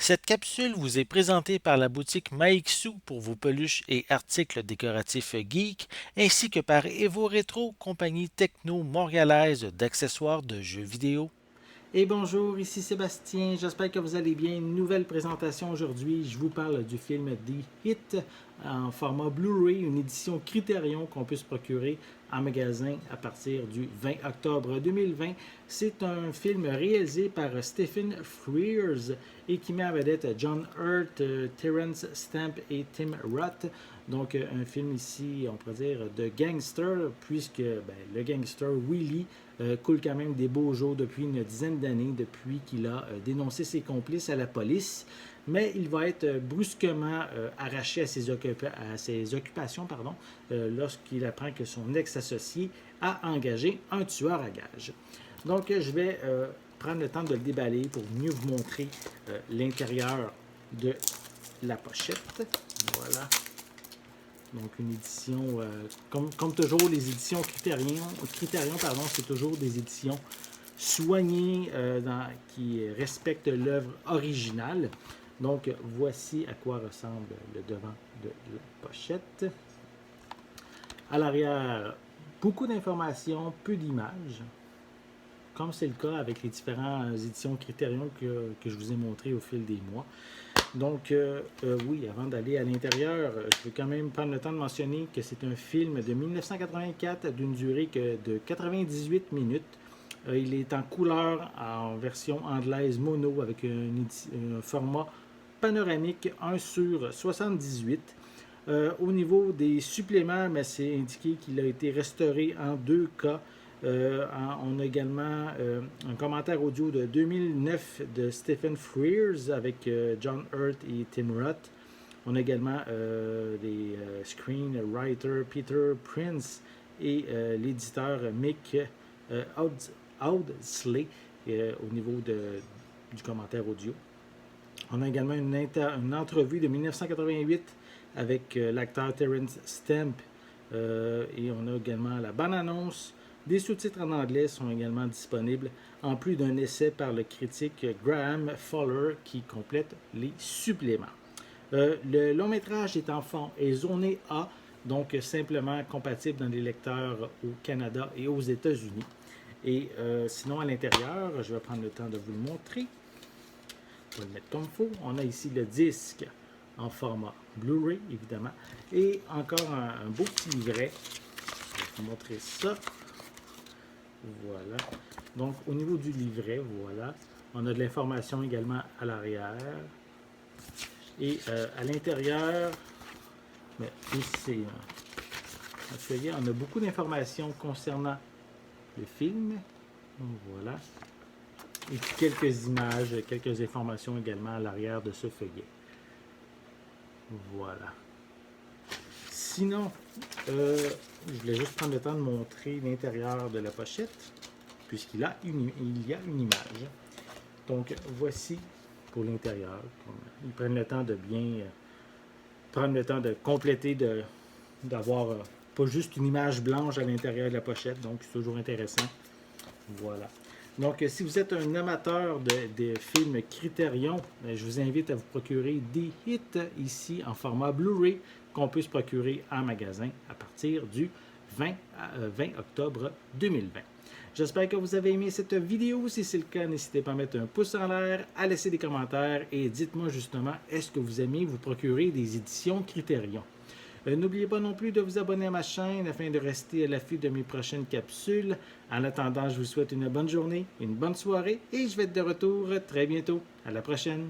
Cette capsule vous est présentée par la boutique Maixu pour vos peluches et articles décoratifs geek, ainsi que par Evo Retro, compagnie techno-montréalaise d'accessoires de jeux vidéo. Et bonjour, ici Sébastien, j'espère que vous allez bien. Une nouvelle présentation aujourd'hui, je vous parle du film The Hit en format Blu-ray, une édition Criterion qu'on peut se procurer en magasin à partir du 20 octobre 2020. C'est un film réalisé par Stephen Frears et qui met en vedette John Hurt, Terrence Stamp et Tim Roth. Donc un film ici, on pourrait dire, de gangster, puisque le gangster Willie coule quand même des beaux jours depuis une dizaine d'années, depuis qu'il a dénoncé ses complices à la police. Mais il va être brusquement arraché à ses occupations lorsqu'il apprend que son ex-associé a engagé un tueur à gages. Donc, je vais prendre le temps de le déballer pour mieux vous montrer l'intérieur de la pochette. Voilà. Donc, une édition, comme toujours, les éditions Criterion, c'est toujours des éditions soignées qui respectent l'œuvre originale. Donc, voici à quoi ressemble le devant de la pochette. À l'arrière, beaucoup d'informations, peu d'images, comme c'est le cas avec les différentes éditions Criterion que je vous ai montrées au fil des mois. Donc, oui, avant d'aller à l'intérieur, je vais quand même prendre le temps de mentionner que c'est un film de 1984 d'une durée de 98 minutes. Il est en couleur, en version anglaise mono, avec un format panoramique 1 sur 78. Au niveau des suppléments, c'est indiqué qu'il a été restauré en 2K. On a également un commentaire audio de 2009 de Stephen Frears avec John Hurt et Tim Roth. On a également les screenwriters Peter Prince et l'éditeur Mick Audsley au niveau du commentaire audio. On a également une entrevue de 1988 avec l'acteur Terrence Stamp et on a également la bande-annonce. Des sous-titres en anglais sont également disponibles, en plus d'un essai par le critique Graham Fuller qui complète les suppléments. Le long métrage est zoné A, donc simplement compatible dans les lecteurs au Canada et aux États-Unis. Et sinon, à l'intérieur, je vais prendre le temps de vous le montrer. On va le mettre comme il faut. On a ici le disque en format Blu-ray, évidemment. Et encore un beau petit livret. Je vais vous montrer ça. Voilà. Donc, au niveau du livret, voilà. On a de l'information également à l'arrière. Et à l'intérieur, c'est un feuillet. On a beaucoup d'informations concernant le film. Donc, voilà. Et puis quelques images, quelques informations également à l'arrière de ce feuillet. Voilà. Sinon, je voulais juste prendre le temps de montrer l'intérieur de la pochette, puisqu'il y a une image. Donc, voici pour l'intérieur. Ils prennent le temps de bien prendre le temps de compléter, d'avoir pas juste une image blanche à l'intérieur de la pochette. Donc, c'est toujours intéressant. Voilà. Donc, si vous êtes un amateur de films Criterion, je vous invite à vous procurer des hits ici en format Blu-ray qu'on peut se procurer en magasin à partir du 20 octobre 2020. J'espère que vous avez aimé cette vidéo. Si c'est le cas, n'hésitez pas à mettre un pouce en l'air, à laisser des commentaires et dites-moi justement, est-ce que vous aimez vous procurer des éditions Criterion? N'oubliez pas non plus de vous abonner à ma chaîne afin de rester à l'affût de mes prochaines capsules. En attendant, je vous souhaite une bonne journée, une bonne soirée et je vais être de retour très bientôt. À la prochaine!